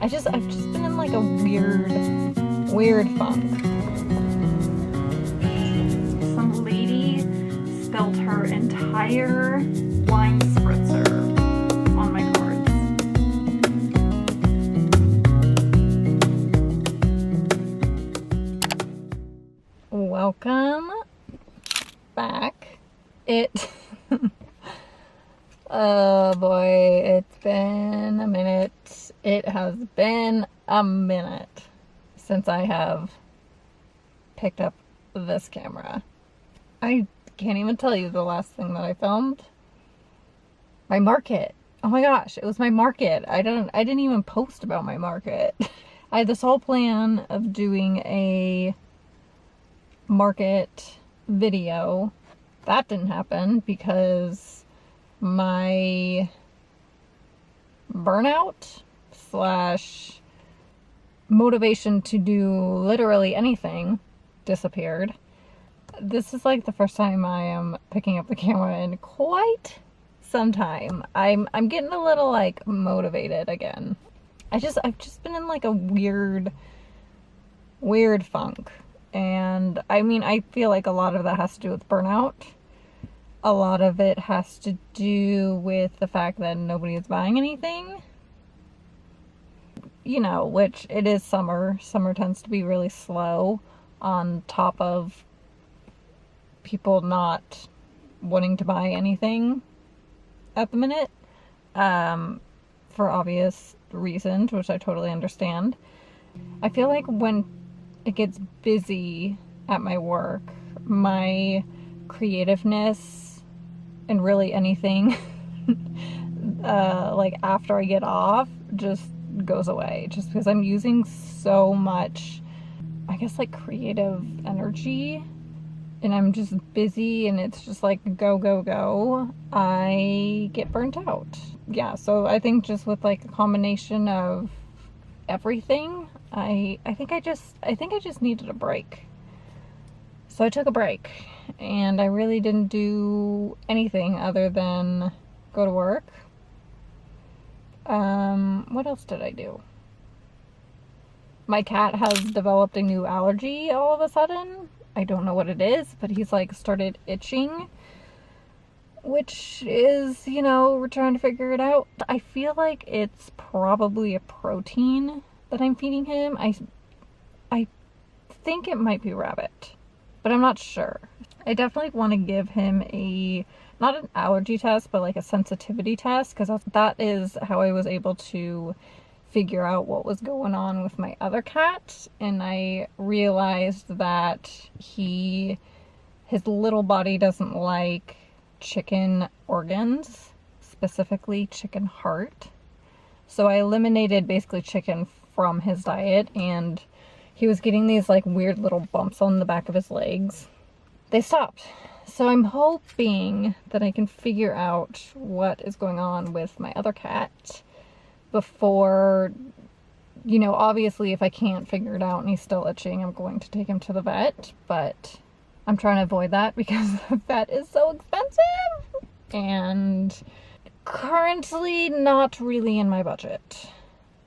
I've just been in like a weird funk. Some lady spilled her entire wine spritzer on my cards. Welcome back. Oh boy, it's been a minute. It has been a minute since I have picked up this camera. I can't even tell you the last thing that I filmed. My market. Oh my gosh, it was my market. I didn't even post about my market. I had this whole plan of doing a market video. That didn't happen because my burnout slash motivation to do literally anything disappeared. This is like the first time I am picking up the camera in quite some time. I'm getting a little like motivated again. I've just been in like a weird funk. And I mean, I feel like a lot of that has to do with burnout. A lot of it has to do with the fact that nobody is buying anything. You know, which it is summer. Summer tends to be really slow, on top of people not wanting to buy anything at the minute. For obvious reasons, which I totally understand. I feel like when it gets busy at my work, my creativeness and really anything like after I get off just goes away, just because I'm using so much, I guess, like creative energy, and I'm just busy and it's just like go, I get burnt out. Yeah, so I think just with like a combination of everything, I think I just needed a break. So I took a break, and I really didn't do anything other than go to work. What else did I do? My cat has developed a new allergy all of a sudden. I don't know what it is, but he's like started itching, which is, you know, we're trying to figure it out. I feel like it's probably a protein that I'm feeding him. I think it might be rabbit, but I'm not sure. I definitely want to give him not an allergy test, but like a sensitivity test, because that is how I was able to figure out what was going on with my other cat. And I realized that his little body doesn't like chicken organs, specifically chicken heart. So I eliminated basically chicken from his diet, and he was getting these like weird little bumps on the back of his legs. They stopped. So I'm hoping that I can figure out what is going on with my other cat before, you know, obviously if I can't figure it out and he's still itching, I'm going to take him to the vet, but I'm trying to avoid that because the vet is so expensive and currently not really in my budget.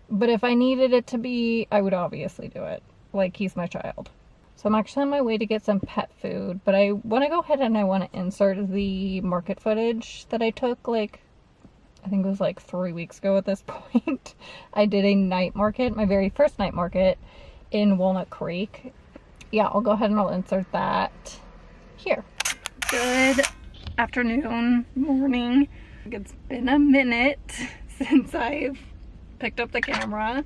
But if I needed it to be, I would obviously do it. Like, he's my child. So I'm actually on my way to get some pet food, but I want to go ahead and I want to insert the market footage that I took, like, I think it was like 3 weeks ago at this point. I did a night market, my very first night market in Walnut Creek. Yeah, I'll go ahead and I'll insert that here. Good afternoon, morning. It's been a minute since I've picked up the camera.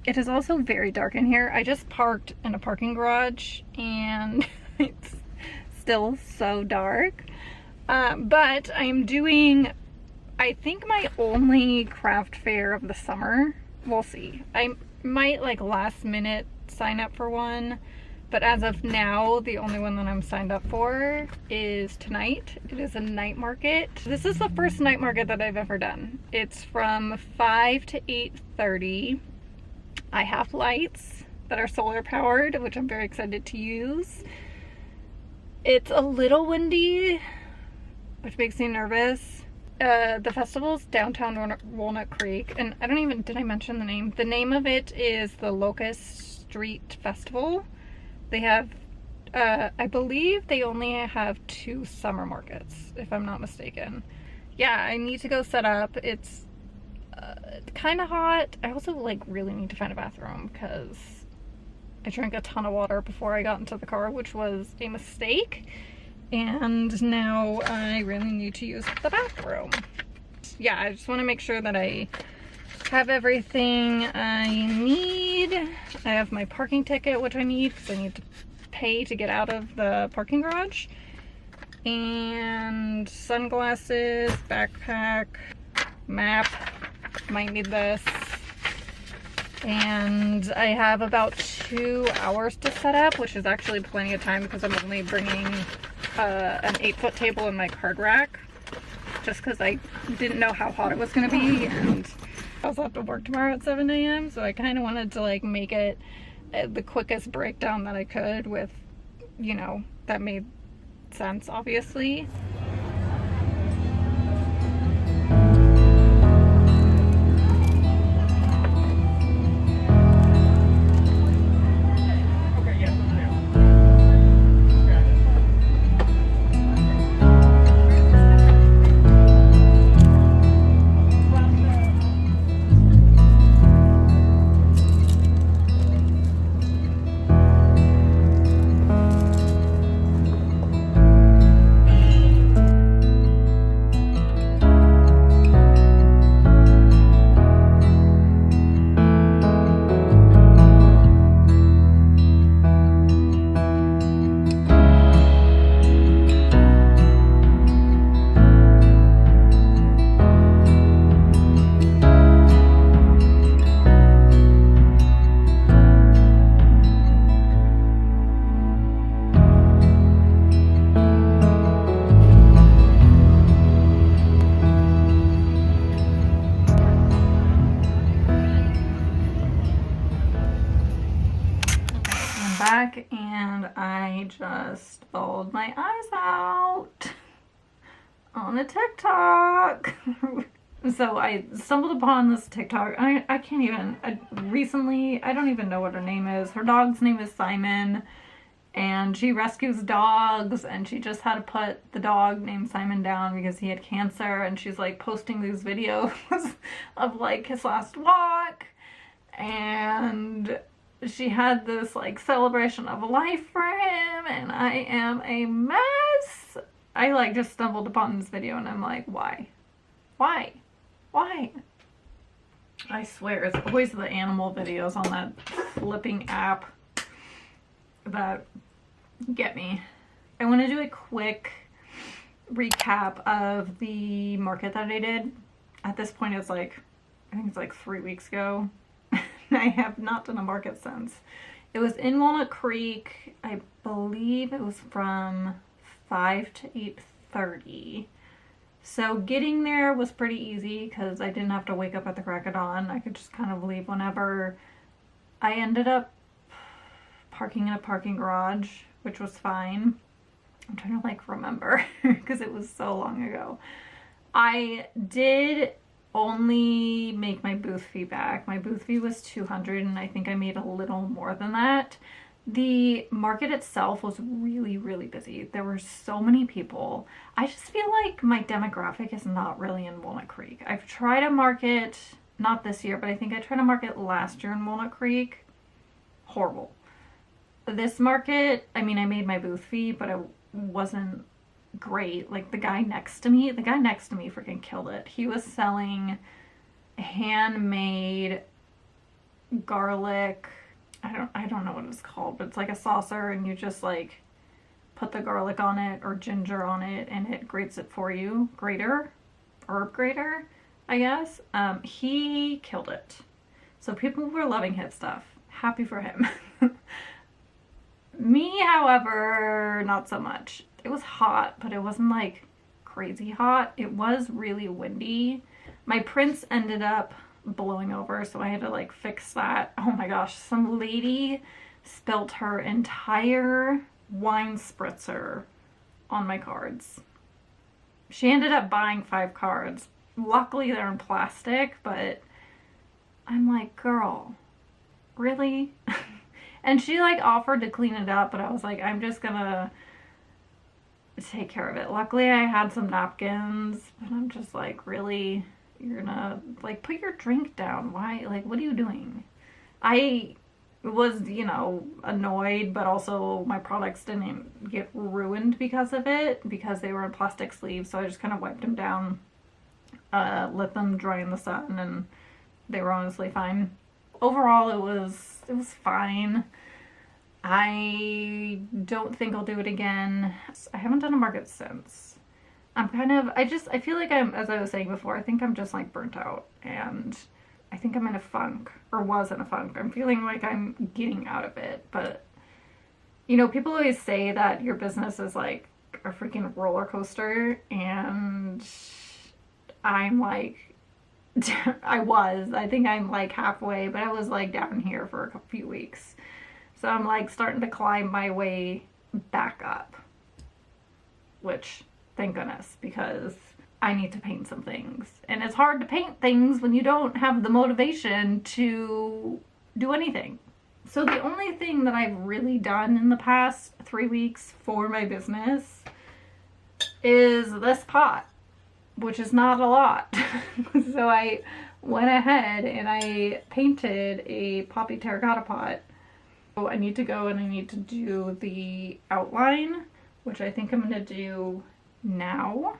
It is also very dark in here. I just parked in a parking garage and it's still so dark. But I'm doing, I think, my only craft fair of the summer. We'll see. I might like last minute sign up for one, but as of now, the only one that I'm signed up for is tonight. It is a night market. This is the first night market that I've ever done. It's from 5 to 8:30. I have lights that are solar powered, which I'm very excited to use. It's a little windy, which makes me nervous. The festival's downtown Walnut Creek, and I don't even, did I mention the name? The name of it is the Locust Street Festival. They have, I believe they only have 2 summer markets, if I'm not mistaken. Yeah, I need to go set up. It's kind of hot. I also like really need to find a bathroom because I drank a ton of water before I got into the car, which was a mistake. And now I really need to use the bathroom. Yeah, I just want to make sure that I have everything I need. I have my parking ticket, which I need because I need to pay to get out of the parking garage. And sunglasses, backpack, map, might need this. And I have about 2 hours to set up, which is actually plenty of time because I'm only bringing an 8-foot table in my card rack, just because I didn't know how hot it was going to be, and I also have to work tomorrow at 7 a.m. so I kind of wanted to like make it the quickest breakdown that I could with, you know, that made sense, obviously. Back, and I just bawled my eyes out on a TikTok. So I stumbled upon this TikTok. I can't even, recently, I don't even know what her name is. Her dog's name is Simon, and she rescues dogs, and she just had to put the dog named Simon down because he had cancer, and she's like posting these videos of like his last walk, and she had this like celebration of life for him, and I am a mess. I like just stumbled upon this video and I'm like, why? Why? I swear it's always the animal videos on that flipping app that get me. I want to do a quick recap of the market that I did. At this point it's like, I think it's like 3 weeks ago. I have not done a market since. It was in Walnut Creek. I believe it was from 5 to 8:30. So getting there was pretty easy because I didn't have to wake up at the crack of dawn. I could just kind of leave whenever. I ended up parking in a parking garage, which was fine. I'm trying to like remember because it was so long ago. I did only make my booth fee back. My booth fee was $200 and I think I made a little more than that. The market itself was really, really busy. There were so many people. I just feel like my demographic is not really in Walnut Creek. I've tried a market, not this year, but I think I tried a market last year in Walnut Creek. Horrible. This market, I mean, I made my booth fee, but it wasn't great. Like the guy next to me freaking killed it. He was selling handmade garlic, I don't know what it's called, but it's like a saucer and you just like put the garlic on it or ginger on it and it grates it for you. Herb grater, I guess. He killed it. So people were loving his stuff. Happy for him. Me, however, not so much. It was hot, but it wasn't like crazy hot. It was really windy. My prints ended up blowing over, so I had to like fix that. Oh my gosh, some lady spilt her entire wine spritzer on my cards. She ended up buying 5 cards. Luckily, they're in plastic, but I'm like, girl, really? And she like offered to clean it up, but I was like, I'm just gonna take care of it. Luckily, I had some napkins, but I'm just like, really? You're gonna like put your drink down? Why? Like, what are you doing? I was, annoyed, but also my products didn't get ruined because of it, because they were in plastic sleeves. So I just kind of wiped them down, let them dry in the sun, and they were honestly fine. Overall, it was fine. I don't think I'll do it again. I haven't done a market since. I feel like as I was saying before, I think I'm just like burnt out, and I think I'm in a funk, or was in a funk. I'm feeling like I'm getting out of it, but people always say that your business is like a freaking roller coaster, and I'm like, I think I'm like halfway, but I was like down here for a few weeks. So I'm like starting to climb my way back up, which thank goodness, because I need to paint some things. And it's hard to paint things when you don't have the motivation to do anything. So the only thing that I've really done in the past 3 weeks for my business is this pot, which is not a lot. So I went ahead and I painted a poppy terracotta pot. So I need to go and I need to do the outline, which I think I'm going to do now.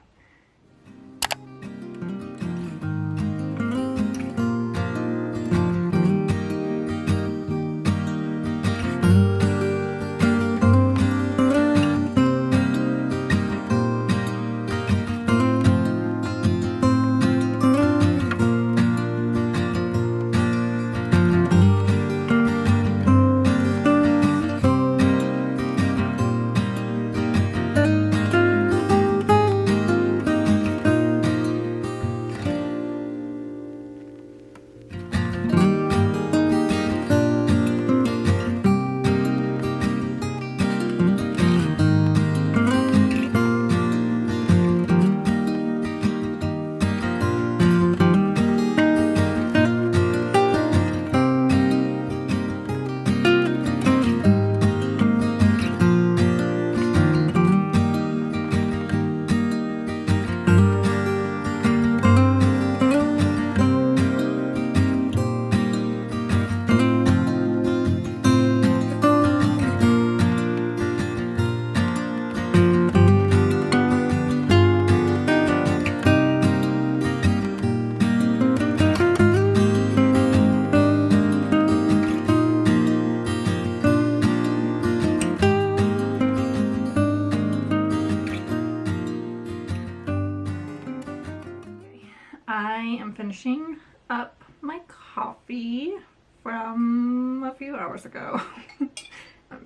I am finishing up my coffee from a few hours ago.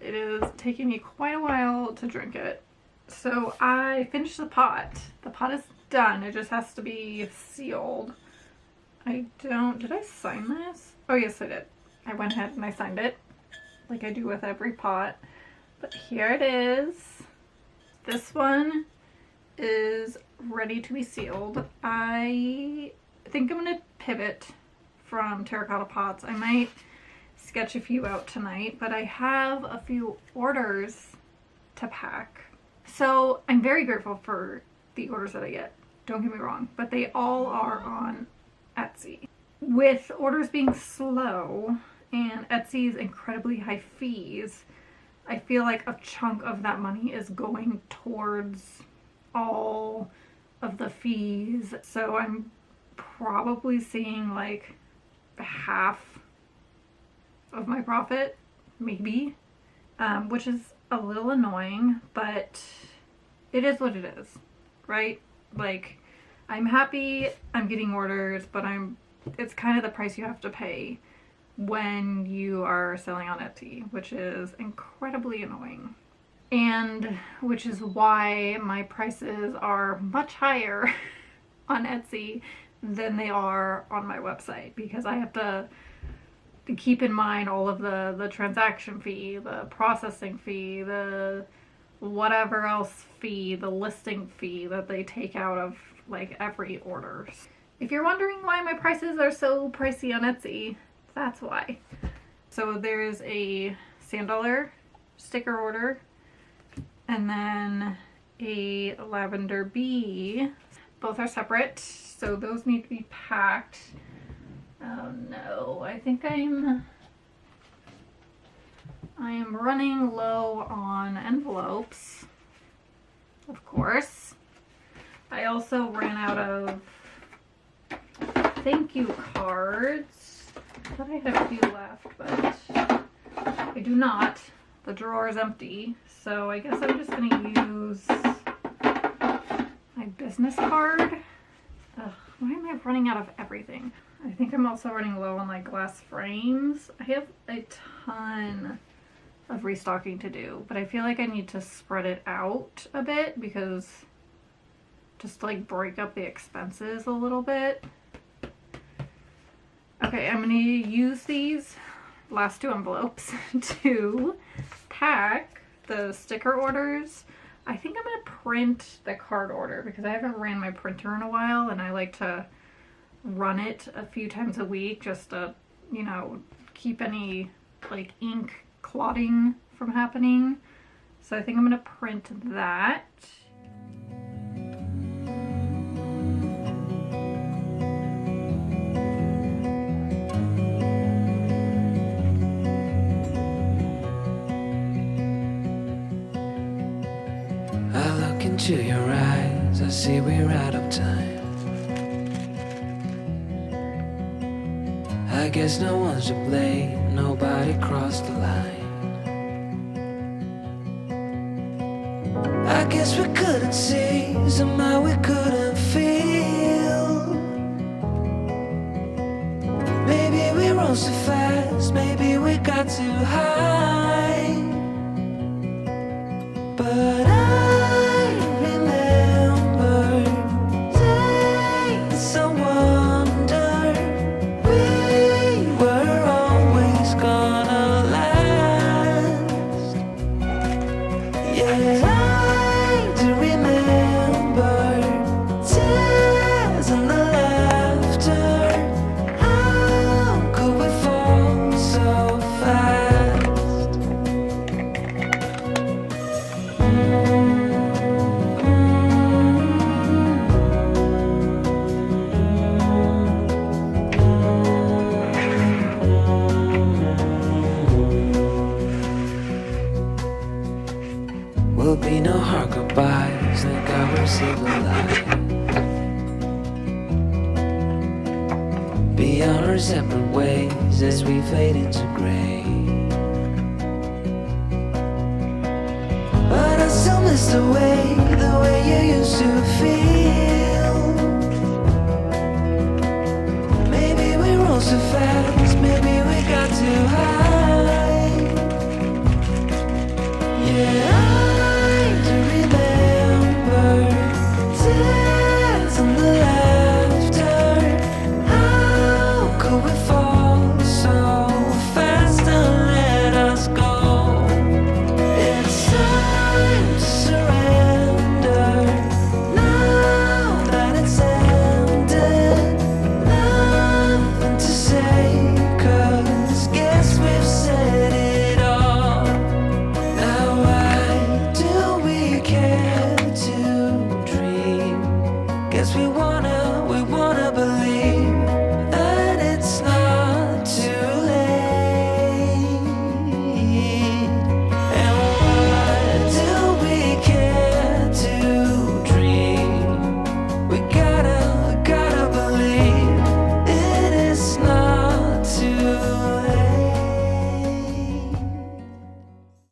It is taking me quite a while to drink it. So I finished the pot. The pot is done. It just has to be sealed. Did I sign this? Oh yes, I did. I went ahead and I signed it, like I do with every pot. But here it is. This one is ready to be sealed. I think I'm going to pivot from terracotta pots. I might sketch a few out tonight, but I have a few orders to pack. So I'm very grateful for the orders that I get. Don't get me wrong, but they all are on Etsy. With orders being slow and Etsy's incredibly high fees, I feel like a chunk of that money is going towards all of the fees. So I'm probably seeing like half of my profit, maybe, which is a little annoying, but it is what it is, right? Like, I'm happy I'm getting orders, but it's kind of the price you have to pay when you are selling on Etsy, which is incredibly annoying. And which is why my prices are much higher on Etsy than they are on my website, because I have to keep in mind all of the transaction fee, the processing fee, the whatever else fee, the listing fee that they take out of like every order. If you're wondering why my prices are so pricey on Etsy, that's why. So there's a $100 sticker order and then a lavender bee. Both are separate, so those need to be packed. Oh no, I think I am running low on envelopes, of course. I also ran out of thank you cards. I thought I had a few left, but I do not. The drawer is empty, so I guess I'm just gonna use my business card. Ugh, why am I running out of everything? I think I'm also running low on like glass frames. I have a ton of restocking to do, but I feel like I need to spread it out a bit because just to like break up the expenses a little bit. Okay, I'm gonna use these last two envelopes to pack the sticker orders. I think I'm gonna print the card order because I haven't ran my printer in a while and I like to run it a few times a week just to, you know, keep any like ink clotting from happening. So I think I'm gonna print that. I look into your eyes, I see we're out of time. I guess no one's to blame, nobody crossed the line. I guess we couldn't see, somehow we couldn't feel. Maybe we rose too fast, maybe we got too high. But I remember days I wonder we were always gonna last. Yeah, I do remember tears and the laughter. How could we fall so fast? Will be no hard goodbyes, like our single life. Be on our separate ways as we fade into gray. But I still miss the way you used to feel. Maybe we rose too fast.